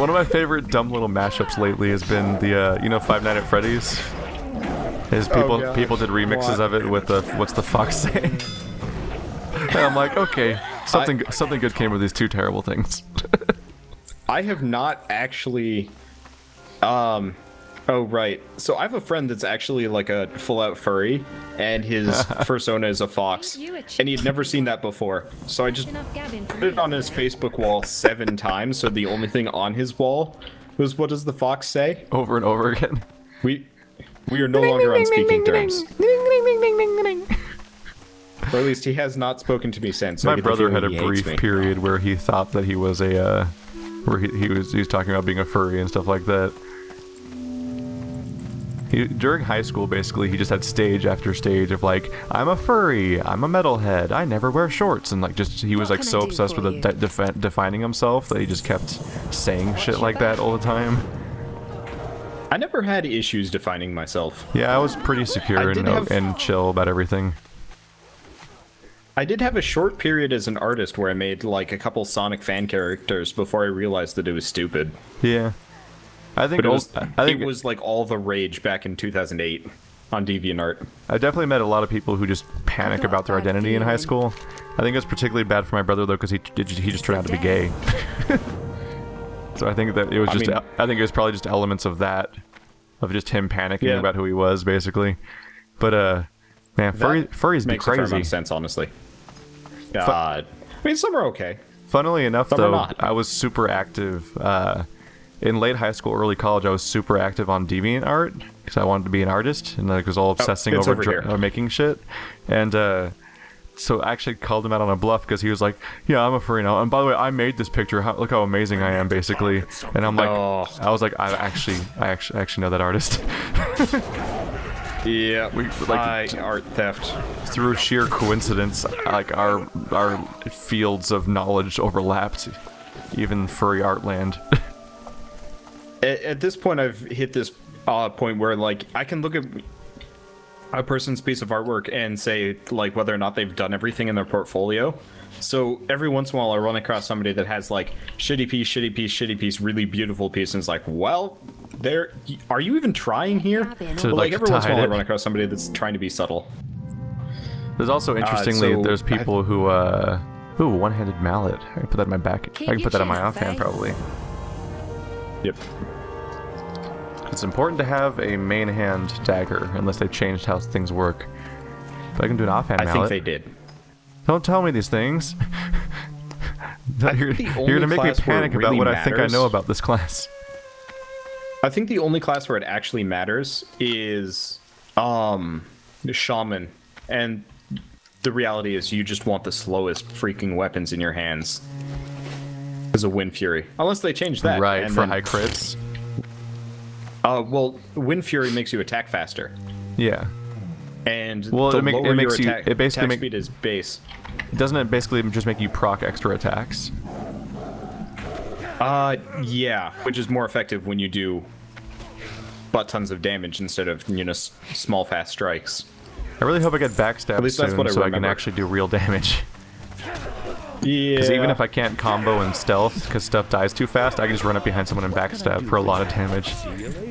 One of my favorite dumb little mashups lately has been the you know, Five Nights at Freddy's. People did remixes of it with the what's the fox say? And I'm like, okay, something good came of these two terrible things. I have not actually. Oh right. So I have a friend that's actually like a full-out furry, and his persona is a fox, and he'd never seen that before. So I just put it on his Facebook wall 7 times. So the only thing on his wall was, "What does the fox say?" Over and over again. We are no longer on speaking terms. Or at least he has not spoken to me since. So My brother had a brief period where he thought that he was a, where he was talking about being a furry and stuff like that. During high school, basically, he just had stage after stage of like, I'm a furry, I'm a metalhead, I never wear shorts, and like he was like so obsessed with defining himself that he just kept saying shit like that all the time. I never had issues defining myself. Yeah, I was pretty secure and chill about everything. I did have a short period as an artist where I made like a couple Sonic fan characters before I realized that it was stupid. Yeah. I think it was like all the rage back in 2008 on DeviantArt. I definitely met a lot of people who just panic about their identity in high school. I think it's particularly bad for my brother though, because he just turned out to be gay. So I think that it was just I think it was probably just elements of that, of just him panicking about who he was basically. But man, furries be crazy. Makes a fair amount of sense, honestly. God, I mean some are okay. Funnily enough, though, I was super active. In late high school, early college, I was super active on DeviantArt because I wanted to be an artist and like was all obsessing over making shit. And so I actually called him out on a bluff because he was like, "Yeah, I'm a furry now. And by the way, I made this picture. Look how amazing I am, basically." And I'm like, I was like, I actually know that artist. Yeah, art theft. Through sheer coincidence, like our fields of knowledge overlapped, even furry art land. At this point, I've hit this point where, like, I can look at a person's piece of artwork and say, like, whether or not they've done everything in their portfolio. So every once in a while, I run across somebody that has, like, shitty piece, really beautiful piece, and it's like, well, are you even trying here? But, like, every once in a while, I run across somebody that's trying to be subtle. There's also, interestingly, there's people who, ooh, one-handed mallet. I can put that in my back. I can put that on my offhand, probably. Yep. It's important to have a main hand dagger, unless they've changed how things work. But I can do an offhand mallet. I think they did. Don't tell me these things. You're gonna make me panic about what I think I know about this class. I think the only class where it actually matters is the shaman, and the reality is you just want the slowest freaking weapons in your hands. As a Wind Fury, unless they change that. Right, for high crits. Well, Wind Fury makes you attack faster. Yeah. And the lower your attack speed is base. Doesn't it basically just make you proc extra attacks? Yeah, which is more effective when you do butt tons of damage instead of, you know, small fast strikes. I really hope I get backstabbed soon so I can actually do real damage. Yeah. Because even if I can't combo and stealth, because stuff dies too fast, I can just run up behind someone and backstab for a lot of damage.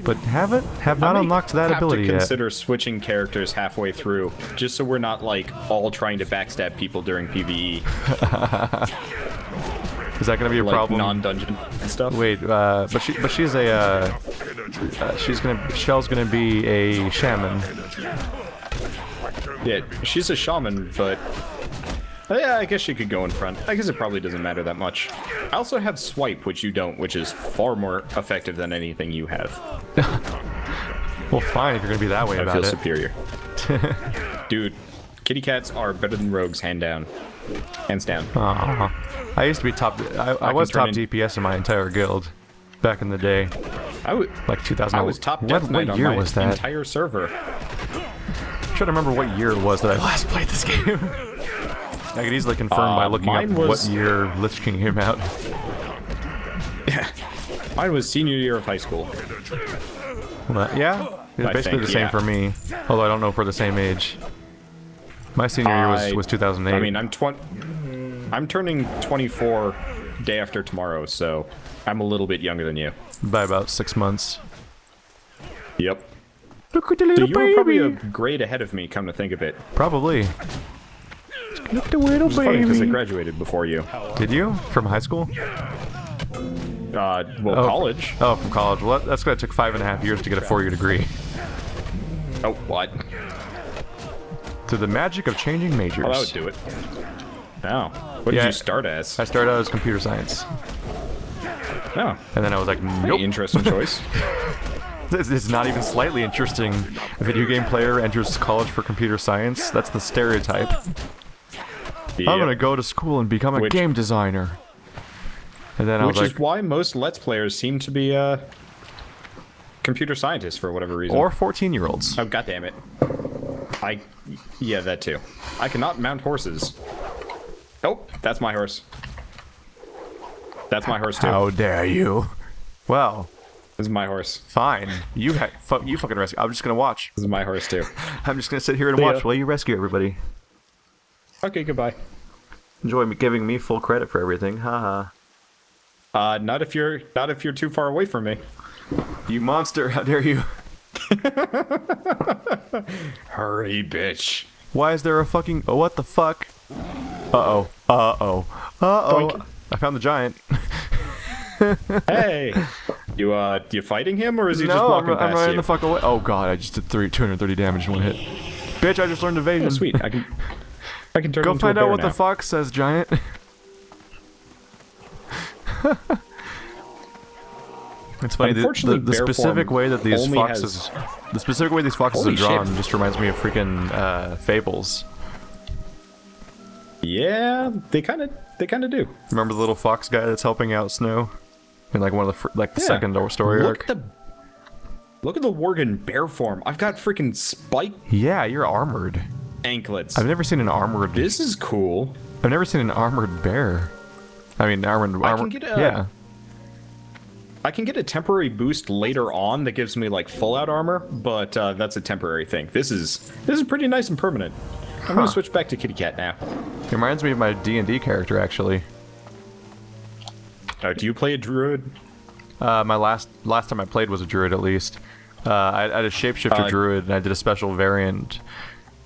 But have not unlocked that ability yet. I have to consider switching characters halfway through, just so we're not, like, all trying to backstab people during PvE. Is that going to be a problem? Non-dungeon stuff? Wait, but she's a, Shell's gonna be a shaman. Yeah, she's a shaman, but... yeah, I guess she could go in front. I guess it probably doesn't matter that much. I also have Swipe, which you don't, which is far more effective than anything you have. Well, fine, if you're gonna be that way about it. I feel superior. Dude, kitty cats are better than rogues, hands down. I used to be top... I was top DPS in my entire guild back in the day. Like 2000. I was top Death Knight on my entire server. I'm trying to remember what year it was that I last played this game. I could easily confirm by looking up what year Lich King came out. Yeah. Mine was senior year of high school. Well, yeah? It's basically the same for me. Although I don't know if we're the same age. My senior year was 2008. I mean, I'm turning 24 day after tomorrow, so... I'm a little bit younger than you. By about 6 months. Yep. Look at the little so you baby. were probably a grade ahead of me, come to think of it. Probably. Look at the little baby. Because I graduated before you. Did you? From high school? College. Oh, from college. Well, that's gonna take 5.5 years to get a 4-year degree. Oh, what? To the magic of changing majors. Oh, that would do it. Oh. What did you start as? I started out as computer science. Oh. And then I was like, nope. Interesting choice. This is not even slightly interesting. A video game player enters college for computer science. That's the stereotype. Yep. I'm gonna go to school and become a game designer. And then I was like, which is why most Let's Players seem to be computer scientists for whatever reason. Or 14-year-olds. Oh, goddammit. Yeah, that too. I cannot mount horses. Oh, that's my horse. That's my horse too. How dare you? Well, this is my horse. Fine. You fucking rescue. I'm just gonna watch. This is my horse too. I'm just gonna sit here and watch while you rescue everybody. Okay, goodbye. Enjoy giving me full credit for everything. Haha. Not if you're too far away from me. You monster! How dare you? Hurry, bitch. Why is there a fucking... Oh, what the fuck? Uh-oh. Uh-oh. Uh-oh. Boink. I found the giant. Hey! You fighting him, or is he just walking past you? I'm running the fuck away. Oh god, I just did 230 damage in one hit. Bitch, I just learned evasion. Oh, sweet. I can turn Go into find a bear out what now. the fox says, giant. It's funny. The specific way that these foxes, the specific way these foxes are drawn, just reminds me of freaking Fables. Yeah, they kind of do. Remember the little fox guy that's helping out Snow in like one of the the second story arc? Look at the Worgen bear form. I've got freaking spike. Yeah, you're armored. Anklets. I've never seen an armored. This is cool. I've never seen an armored bear. I mean, armored. Yeah. I can get a temporary boost later on that gives me like full out armor, but that's a temporary thing. This is pretty nice and permanent. I'm gonna switch back to Kitty Cat now. It reminds me of my D&D character, actually. Do you play a druid? My last time I played was a druid, at least. I had a shapeshifter druid, and I did a special variant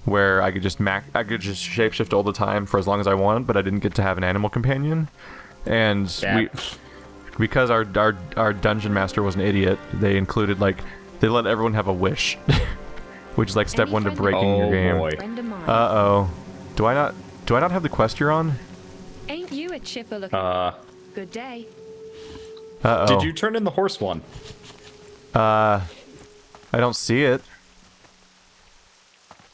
where I could just shapeshift all the time for as long as I wanted, but I didn't get to have an animal companion. And because our dungeon master was an idiot, they included they let everyone have a wish, which is like step 1 to breaking your game. Boy. Uh-oh. Do I not have the quest you're on? Ain't you a chipper looking? Good day. Uh-oh. Did you turn in the horse one? I don't see it.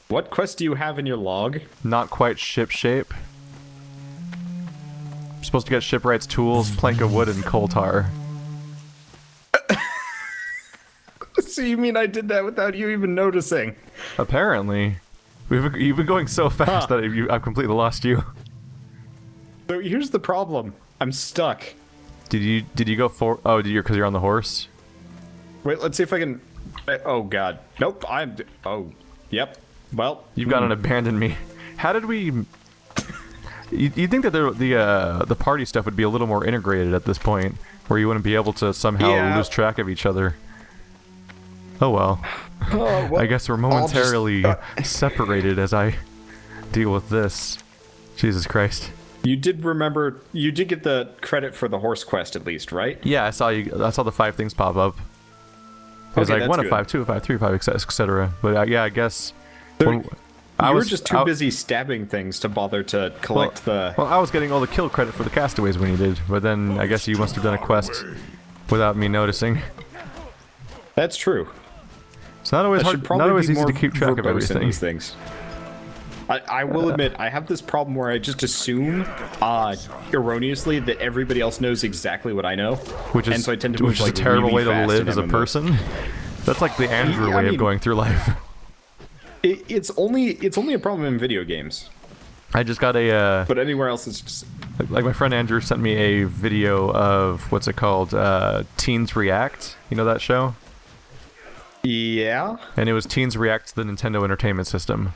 What quest do you have in your log? Not quite ship shape. I'm supposed to get shipwright's tools, plank of wood, and coal tar. So you mean I did that without you even noticing? Apparently. You've been going so fast that I've completely lost you. So here's the problem. I'm stuck. Did you go for... Oh, because you're on the horse? Wait, let's see if I can... Oh, God. Nope, Oh, yep. Well... You've gone and abandoned me. How did we... You'd think that the party stuff would be a little more integrated at this point, where you wouldn't be able to somehow lose track of each other. Oh well. Well, I guess we're momentarily separated as I deal with this. Jesus Christ. You did get the credit for the horse quest at least, right? Yeah, I saw the 5 things pop up. It was like 1 of 5, 2 of 5, 3 of 5, etc. But yeah, I guess... You were just too busy stabbing things to bother to collect the... Well, I was getting all the kill credit for the castaways when you did, but then I guess you must have done a quest without me noticing. That's true. It's not always easy to keep track of everything. These things. I will admit, I have this problem where I just assume, erroneously, that everybody else knows exactly what I know, and so I tend to move a terrible way to live as a person. That's like the Andrew way of going through life. It's only a problem in video games. I just got a... But anywhere else, it's just... Like my friend Andrew sent me a video of, what's it called, Teens React. You know that show? Yeah. And it was Teens React to the Nintendo Entertainment System.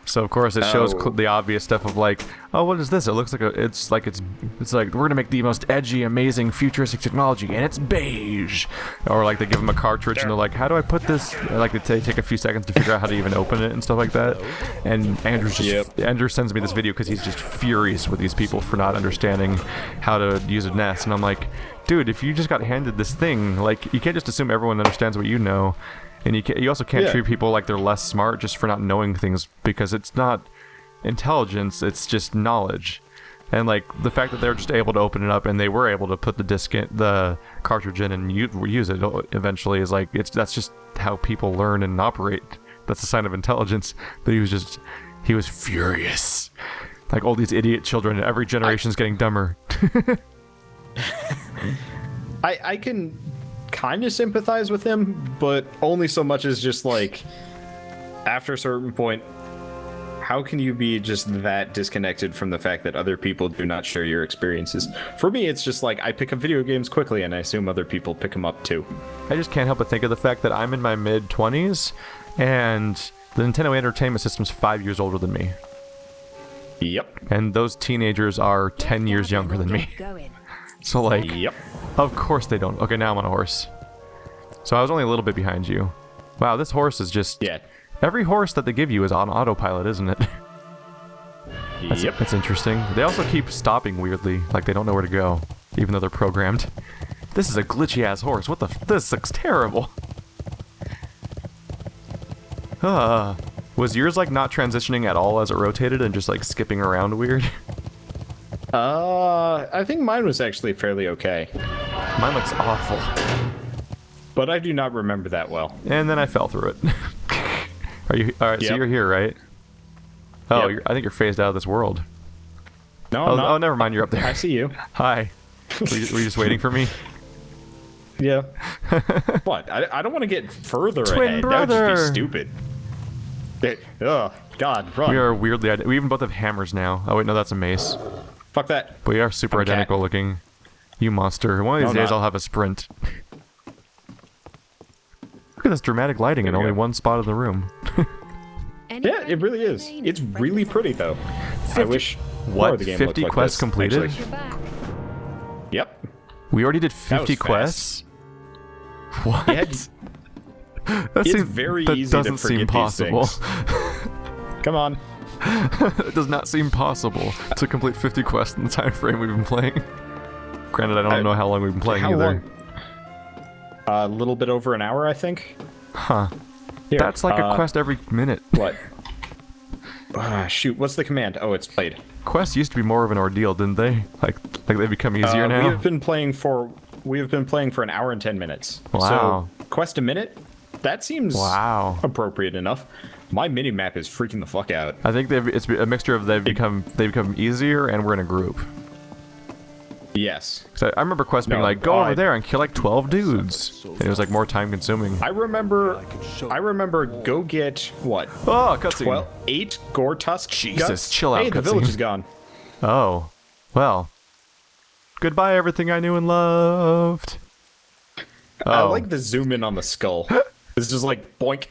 So of course it shows the obvious stuff of like, oh, what is this? It looks like it's like we're gonna make the most edgy, amazing, futuristic technology, and it's beige. Or like they give them a cartridge and they're like, how do I put this? Like they take a few seconds to figure out how to even open it and stuff like that. And Andrew sends me this video because he's just furious with these people for not understanding how to use a NES, and I'm like, dude, if you just got handed this thing, like you can't just assume everyone understands what you know. And you also can't treat people like they're less smart just for not knowing things, because it's not intelligence, it's just knowledge. And like the fact that they're just able to open it up and they were able to put the cartridge in and use it eventually is like, that's just how people learn and operate. That's a sign of intelligence. But he was furious. Like all these idiot children, every generation's getting dumber. I can kind of sympathize with him, but only so much as just like, after a certain point, how can you be just that disconnected from the fact that other people do not share your experiences? For me, it's just like, I pick up video games quickly and I assume other people pick them up too. I just can't help but think of the fact that I'm in my mid-20s and the Nintendo Entertainment System's 5 years older than me. Yep. And those teenagers are 10 years younger than me. So like, yep. Of course they don't. Okay, now I'm on a horse. So I was only a little bit behind you. Wow, this horse is just... Yeah. Every horse that they give you is on autopilot, isn't it? Yep. That's interesting. They also keep stopping weirdly, like they don't know where to go, even though they're programmed. This is a glitchy-ass horse. What the... This looks terrible. Was yours like not transitioning at all as it rotated and just like skipping around weird? I think mine was actually fairly okay. Mine looks awful. But I do not remember that well. And then I fell through it. Are you alright? Yep. So you're here, right? Oh, yep. I think you're phased out of this world. No, I'm not. Oh, never mind. You're up there. I see you. Hi. Were you just waiting for me? Yeah. What? I don't want to get further Twin ahead. brother. That would just be stupid. Oh, God, run. We are weirdly... We even both have hammers now. Oh, wait, no, that's a mace. Fuck that. But we are super identical looking. You monster. One of these days I'll have a sprint. Look at this dramatic lighting in only one spot of the room. Yeah, it really is. It's really pretty, though. 50, I wish what, the game 50 like quests this, completed? actually. Yep. We already did 50 quests? What? Yeah, it's very easy to forget seem possible. These things. Come on. It does not seem possible to complete 50 quests in the time frame we've been playing. Granted, I don't know how long we've been playing either. A little bit over an hour, I think. Huh. Here, that's like a quest every minute. What? Shoot, what's the command? Oh, it's played. Quests used to be more of an ordeal, didn't they? Like they become easier now? We have been playing for an hour and 10 minutes. Wow. So, quest a minute? That seems appropriate enough. My mini-map is freaking the fuck out. I think it's a mixture of they become easier and we're in a group. Yes. I remember quests being like, go over there and kill like 12 dudes. And it was like more time consuming. I remember go get, what? Oh, cutscene. 8 gore tusk Jesus, guts? Chill out, Hey, the village is gone. Oh. Well. Goodbye, everything I knew and loved. I like the zoom in on the skull. It's just like, boink,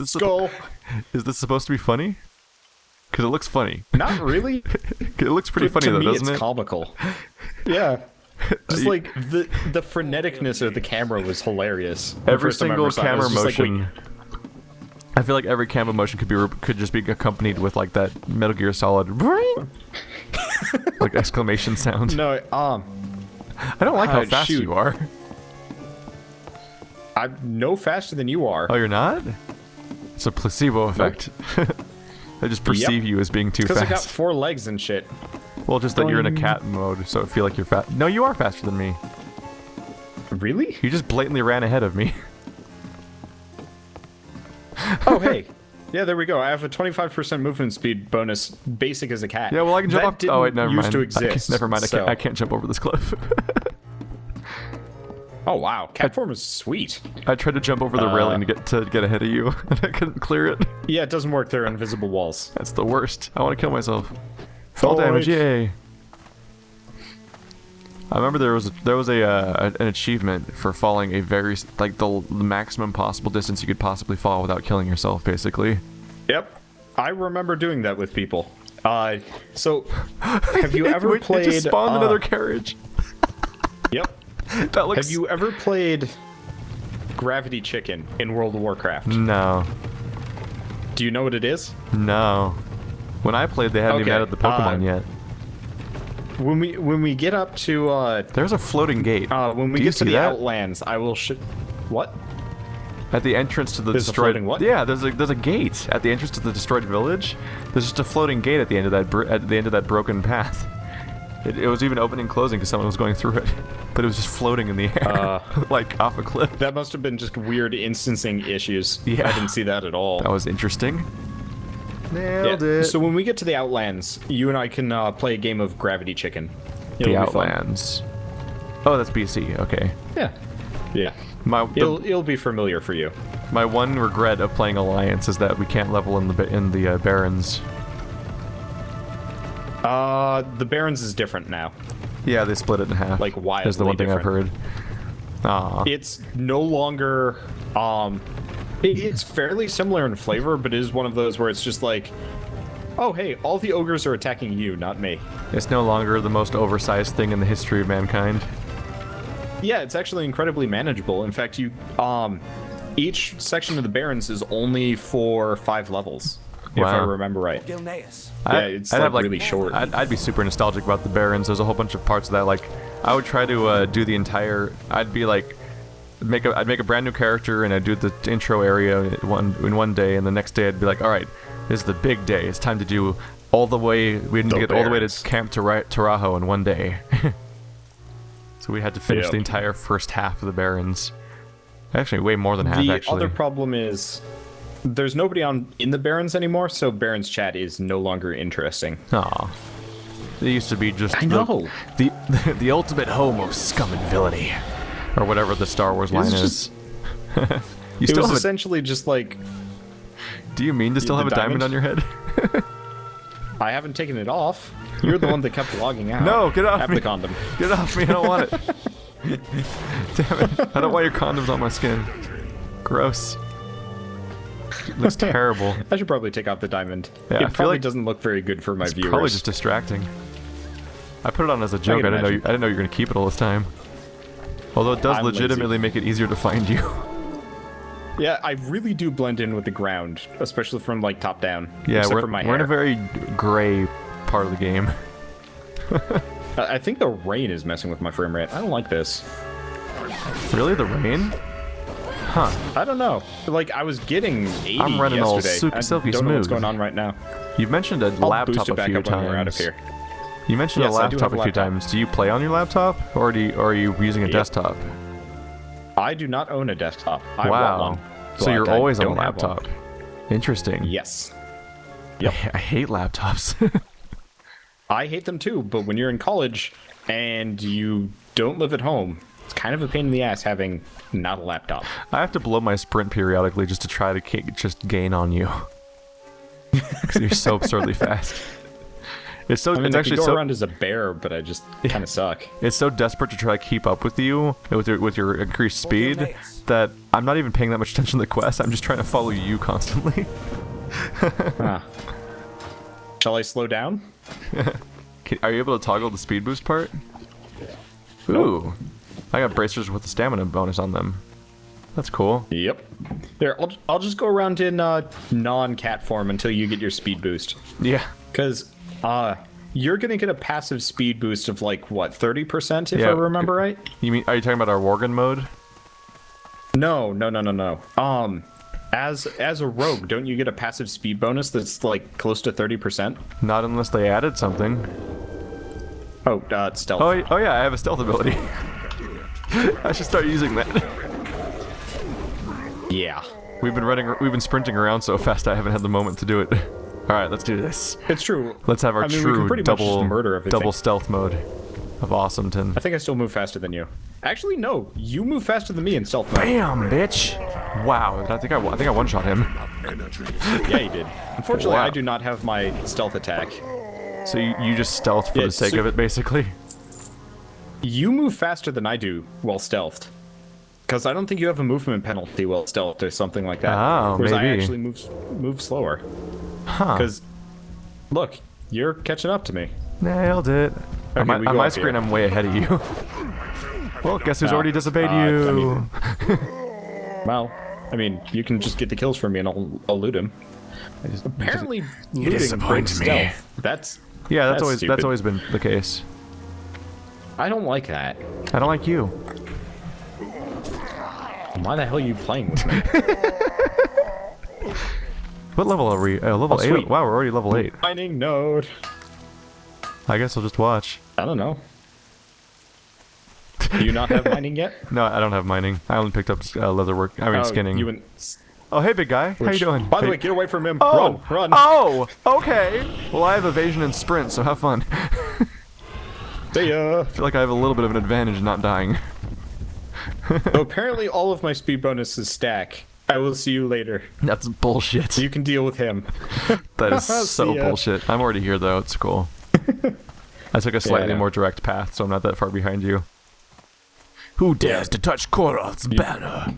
skull. Is this supposed to be funny? Because it looks funny. Not really. It looks pretty funny though, doesn't it? It's comical. Yeah. Just like the freneticness of the camera was hilarious. Every single camera motion. Like, I feel like every camera motion could just be accompanied with like that Metal Gear Solid like exclamation sound. No, I don't like how fast you are. I'm no faster than you are. Oh, you're not? It's a placebo effect. Nope. I just perceive you as being too fast. Because I got 4 legs and shit. Well, just that you're in a cat mode, so I feel like you're fast. No, you are faster than me. Really? You just blatantly ran ahead of me. Oh, hey. Yeah, there we go. I have a 25% movement speed bonus, basic as a cat. Yeah, well, I can jump off. Oh, wait, never mind. To exist, never mind. I can't jump over this cliff. Oh wow, cat form is sweet. I tried to jump over the railing to get ahead of you, and I couldn't clear it. Yeah, it doesn't work. There are invisible walls. That's the worst. I want to kill myself. Fall damage, yay! I remember there was an achievement for falling a very the maximum possible distance you could possibly fall without killing yourself, basically. Yep. I remember doing that with people. So, have you ever played... It just spawned another carriage. Yep. That looks... Have you ever played Gravity Chicken in World of Warcraft? No. Do you know what it is? No. When I played, they hadn't even added the Pokemon yet. When we get up to there's a floating gate. When we get to the Outlands, I will What? At the entrance to the destroyed... What? Yeah, there's a gate at the entrance to the destroyed village. There's just a floating gate at the end of that broken path. It was even opening and closing because someone was going through it, but it was just floating in the air, like off a cliff. That must have been just weird instancing issues. Yeah, I didn't see that at all. That was interesting. Nailed it. So when we get to the Outlands, you and I can play a game of Gravity Chicken. The Outlands. Oh, that's BC. Okay. Yeah. Yeah. It'll be familiar for you. My one regret of playing Alliance is that we can't level in the Barrens. The Barrens is different now. Yeah, they split it in half. Like wildly That's the one thing different. I've heard. Aw. It's no longer it's fairly similar in flavor, but it is one of those where it's just like, oh hey, all the ogres are attacking you, not me. It's no longer the most oversized thing in the history of mankind. Yeah, it's actually incredibly manageable. In fact, you each section of the Barrens is only for 5 levels, if I remember right. Yeah, it's really short. I'd be super nostalgic about the Barrens. There's a whole bunch of parts of that. Like, I would try to do the entire. I'd be like, I'd make a brand new character and I'd do the intro area in one day, and the next day I'd be like, all right, this is the big day. It's time to do all the way. We need to get all the way to Camp Tarajo in one day. So we had to finish the entire first half of the Barrens. Actually, way more than half, actually. The other problem is there's nobody in the Barrens anymore, so Barrens chat is no longer interesting. Aw. They used to be just the ultimate home of scum and villainy. Or whatever the Star Wars line is. It was essentially just like... Do you mean to still have a diamond on your head? I haven't taken it off. You're the one that kept logging out. No, get off me. Have the condom. Get off me, I don't want it. Damn it. I don't want your condoms on my skin. Gross. It looks terrible. I should probably take off the diamond. Yeah, it probably doesn't look very good for my viewers. It's probably just distracting. I put it on as a joke. I didn't know you were going to keep it all this time. Although it does legitimately make it easier to find you. Yeah, I really do blend in with the ground, especially from like top down. Yeah, we're in a very gray part of the game. I think the rain is messing with my frame rate. I don't like this. Really, the rain? Huh? I don't know. Like I was getting 80 I'm running yesterday. all silky I don't smooth. know what's going on right now. You've mentioned a laptop a few times. Out of here. You mentioned a laptop a few times. Do you play on your laptop, or are you using a desktop? I do not own a desktop. I wow. want one, so you're always on a laptop. Interesting. Yes. Yep. I hate laptops. I hate them too, but when you're in college and you don't live at home, it's kind of a pain in the ass having not a laptop. I have to blow my sprint periodically just to try to just gain on you. Because you're so absurdly fast. It's so. I mean, it's I actually can go so around as a bear, but I just kind of suck. It's so desperate to try to keep up with you with your increased speed that I'm not even paying that much attention to the quest. I'm just trying to follow you constantly. Shall I slow down? Are you able to toggle the speed boost part? Ooh, I got bracers with the stamina bonus on them. That's cool. Yep. There, I'll just go around in non-cat form until you get your speed boost. Yeah. Because you're gonna get a passive speed boost of like what 30% if I remember right. You mean? Are you talking about our Worgen mode? No. As a rogue, don't you get a passive speed bonus that's like close to 30%? Not unless they added something. Oh, stealth. Oh yeah, I have a stealth ability. I should start using that. Yeah. We've been sprinting around so fast I haven't had the moment to do it. All right, let's do this. It's true. Let's have our true double stealth mode of awesometon. I think I still move faster than you. Actually, no. You move faster than me in stealth mode. Bam, bitch! Wow, I think I one-shot him. Yeah, you did. Unfortunately, I do not have my stealth attack. So you just stealth for the sake of it, basically? You move faster than I do while stealthed. Because I don't think you have a movement penalty while stealthed or something like that. Oh, whereas maybe. I actually move slower. Because, look, you're catching up to me. Nailed it. Okay, on my screen, I'm way ahead of you. Well, guess who's already disobeyed you? Well, I mean, you can just get the kills from me and I'll loot him. Apparently, you disappoint me. That's always been the case. I don't like that. I don't like you. Why the hell are you playing with me? What level are we? Level 8? Sweet. Wow, we're already level 8. Mining node. I guess I'll just watch. I don't know. Do you not have mining yet? No, I don't have mining. I only picked up leatherwork. I mean, skinning. Oh, hey, big guy. How you doing? By the way, get away from him. Oh, run. Oh, okay. Well, I have evasion and sprint, so have fun. See ya. I feel like I have a little bit of an advantage not dying. So apparently all of my speed bonuses stack. I will see you later. That's bullshit. You can deal with him. That is so bullshit. I'm already here, though. It's cool. I took a slightly more direct path, so I'm not that far behind you. Who dares to touch Koroth's banner?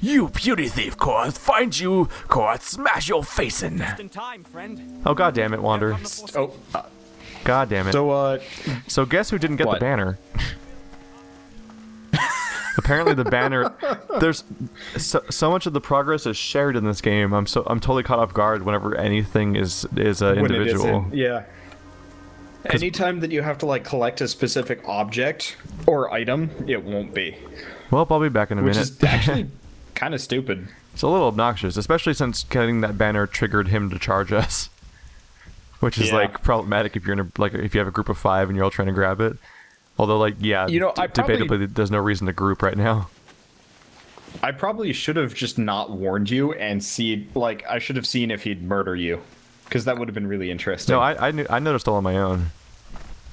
You puny thief, Koroth! Find you, Koroth! Smash your face in! Just in time, friend. Oh, god damn it, Wander. God damn it. So guess who didn't get the banner? Apparently the banner... There's... So much of the progress is shared in this game. I'm totally caught off guard whenever anything is individual. Yeah. Anytime that you have to like collect a specific object or item, it won't be. Well, I'll be back in a minute. Which is actually kind of stupid. It's a little obnoxious, especially since getting that banner triggered him to charge us. Which is like problematic if you're in if you have a group of 5 and you're all trying to grab it. Although debatably there's no reason to group right now. I probably should have just not warned you and I should have seen if he'd murder you. Because that would have been really interesting. No, I noticed all on my own.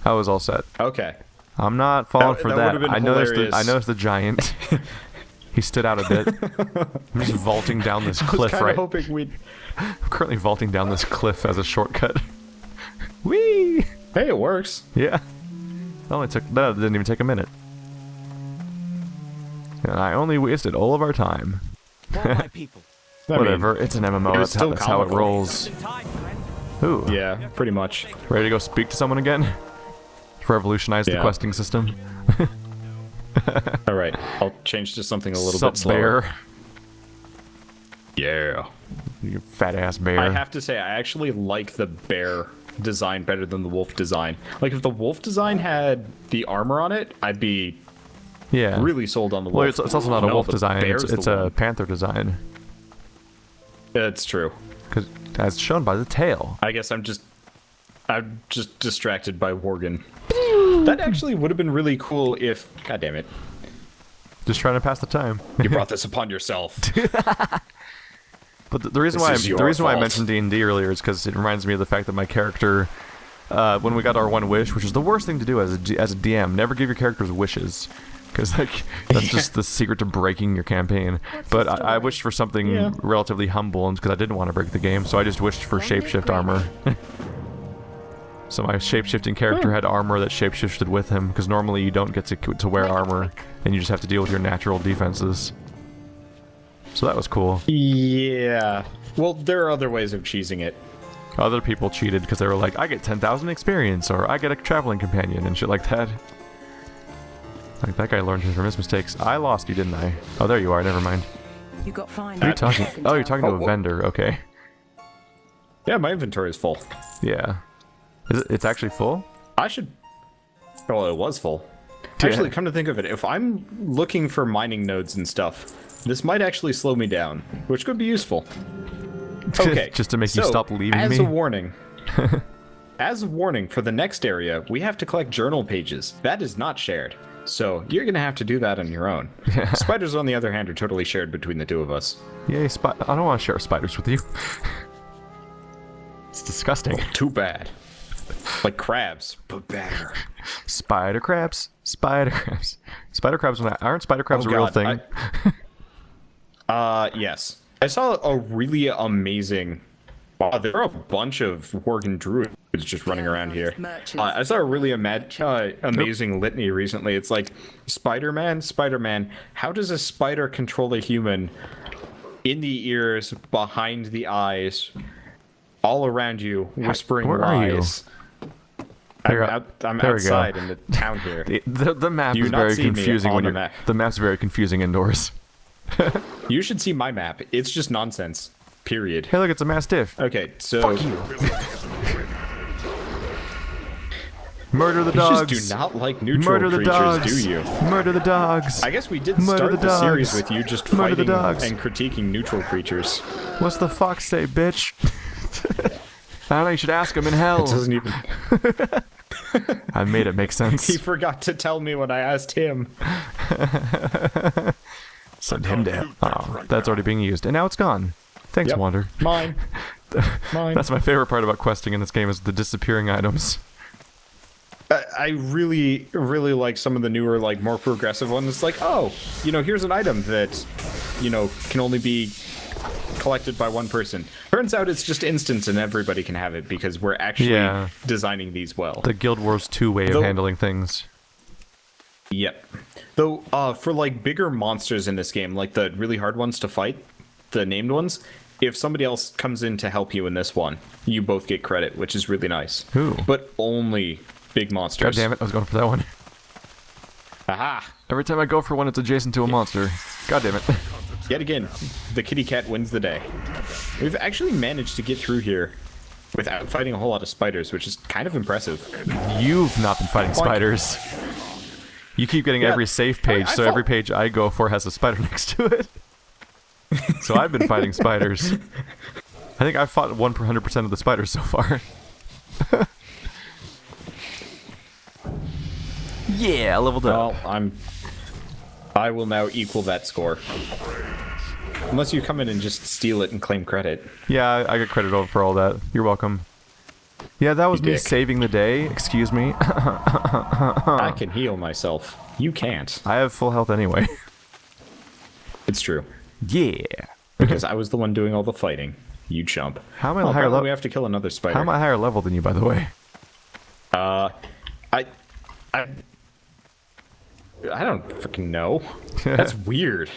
I was all set. Okay. I'm not falling for that. I noticed the giant. He stood out a bit. I'm just vaulting down this cliff I'm currently vaulting down this cliff as a shortcut. Whee! Hey, it works. Yeah. That didn't even take a minute. And I only wasted all of our time. My people. Whatever, it's an MMO, that's how it rolls. Ooh. Yeah, pretty much. Ready to go speak to someone again? Revolutionize the questing system. Alright, I'll change to something a little bit slower. Bear? Yeah. You fat ass bear. I have to say, I actually like the bear design better than the wolf design. Like, if the wolf design had the armor on it, I'd be really sold on the wolf. Well, it's also not a wolf design, it's a panther design. It's true. Because as shown by the tail. I guess I'm just distracted by Worgen. That actually would have been really cool if... God damn it. Just trying to pass the time. You brought this upon yourself. But the reason why I mentioned D&D earlier is because it reminds me of the fact that my character, when we got our one wish, which is the worst thing to do as a DM, never give your characters wishes. Because that's just the secret to breaking your campaign. But I wished for something relatively humble, and because I didn't want to break the game, so I just wished for shapeshift armor. So my shapeshifting character had armor that shapeshifted with him, because normally you don't get to wear armor, and you just have to deal with your natural defenses. So that was cool. Yeah. Well, there are other ways of cheesing it. Other people cheated because they were like, I get 10,000 experience, or I get a traveling companion, and shit like that. Like, that guy learned from his mistakes. I lost you, didn't I? Oh, there you are. Never mind. You got fined. What are you talking? Oh, you're talking to a vendor. Okay. Yeah, my inventory is full. Yeah. It's actually full? Well, it was full. Actually, come to think of it, if I'm looking for mining nodes and stuff, this might actually slow me down, which could be useful. Okay. Just to make you stop leaving me? As a warning, for the next area, we have to collect journal pages. That is not shared. So, you're gonna have to do that on your own. Spiders, on the other hand, are totally shared between the two of us. Yay, I don't want to share spiders with you. It's disgusting. Oh, too bad. Like crabs, but better. Spider crabs. Spider crabs. Spider crabs, aren't spider crabs a real thing? Yes. I saw a really amazing... there are a bunch of Worgen druids just running around here. I saw a really amazing litany recently. It's like, Spider-Man, how does a spider control a human in the ears, behind the eyes, all around you, whispering Where are you? lies. I'm outside in the town here. The map is very confusing when you're. The map's very confusing indoors. You should see my map. It's just nonsense. Period. Hey, look, it's a mastiff. Okay, so fuck you. Murder the dogs. You just do not like neutral creatures, do you? Murder the dogs. I guess we did start the series with you just fighting and critiquing neutral creatures. What's the fox say, bitch? I don't know, you should ask him in hell. It doesn't even... I made it make sense. He forgot to tell me when I asked him. Send him down. Oh, that's already being used. And now it's gone. Thanks, Yep. Wander. Mine. Mine. That's my favorite part about questing in this game is the disappearing items. I really, really like some of the newer, like, more progressive ones. It's like, oh, you know, here's an item that, you know, can only be collected by one person. Turns out it's just instance and everybody can have it because we're actually designing these well. The Guild Wars 2 way of handling things. Yep. Though, for, like, bigger monsters in this game, like the really hard ones to fight, the named ones, if somebody else comes in to help you in this one, you both get credit, which is really nice. Ooh. But only big monsters. God damn it, I was going for that one. Aha! Every time I go for one, it's adjacent to a monster. God damn it. Yet again, the kitty cat wins the day. We've actually managed to get through here without fighting a whole lot of spiders, which is kind of impressive. You've not been fighting spiders. You keep getting every safe page, so every page I go for has a spider next to it. So I've been fighting spiders. I think I've fought 100% of the spiders so far. Yeah, I leveled up. Well, I will now equal that score. Unless you come in and just steal it and claim credit. Yeah, I get credit over for all that. You're welcome. Yeah, that was me saving the day. Excuse me. I can heal myself. You can't. I have full health anyway. It's true. Yeah. Because I was the one doing all the fighting. You chump. How am I higher level? We have to kill another spider. How am I higher level than you, by the way? I don't freaking know. That's weird.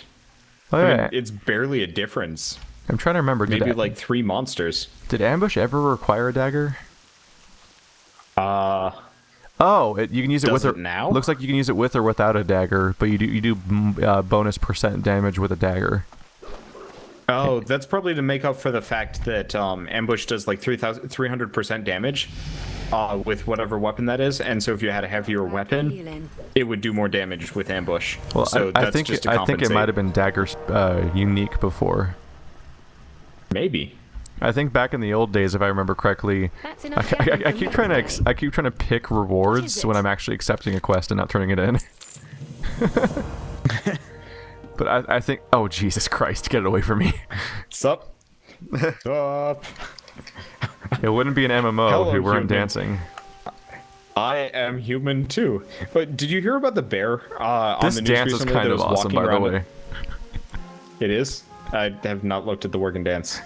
I mean, it's barely a difference. I'm trying to remember. Maybe like 3 monsters. Did ambush ever require a dagger? You can use it with or now. Looks like you can use it with or without a dagger, but you do bonus % damage with a dagger. Oh, that's probably to make up for the fact that ambush does like 300% damage with whatever weapon that is, and so if you had a heavier weapon, it would do more damage with ambush. Well, so I think it might have been daggers unique before. Maybe. I think back in the old days, if I remember correctly, I keep trying to pick rewards when I'm actually accepting a quest and not turning it in. But I think, oh Jesus Christ, get it away from me. Sup? Sup? It wouldn't be an MMO Hello, if we weren't human. dancing. I am human too. But did you hear about the bear on this the news dance is recently kind that of was awesome, walking by the around way. It is? I have not looked at the Worgen dance.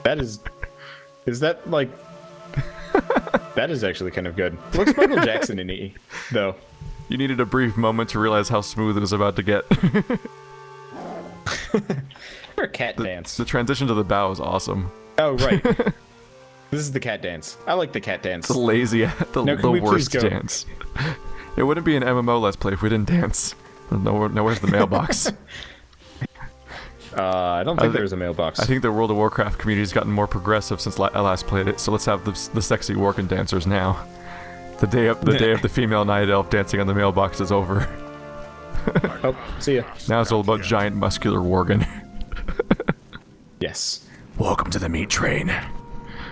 That is that like... That is actually kind of good. It looks Michael Jackson in E, though. You needed a brief moment to realize how smooth it was about to get. Or a cat dance. The transition to the bow is awesome. Oh, right. This is the cat dance. I like the cat dance. The lazy, the worst dance. It wouldn't be an MMO Let's Play if we didn't dance. Where's the mailbox? I don't think there's a mailbox. I think the World of Warcraft community's gotten more progressive since I last played it, so let's have the sexy Worgen dancers now. The day of the female night elf dancing on the mailbox is over. Oh, see ya. Now it's all about giant muscular Worgen. Yes. Welcome to the meat train.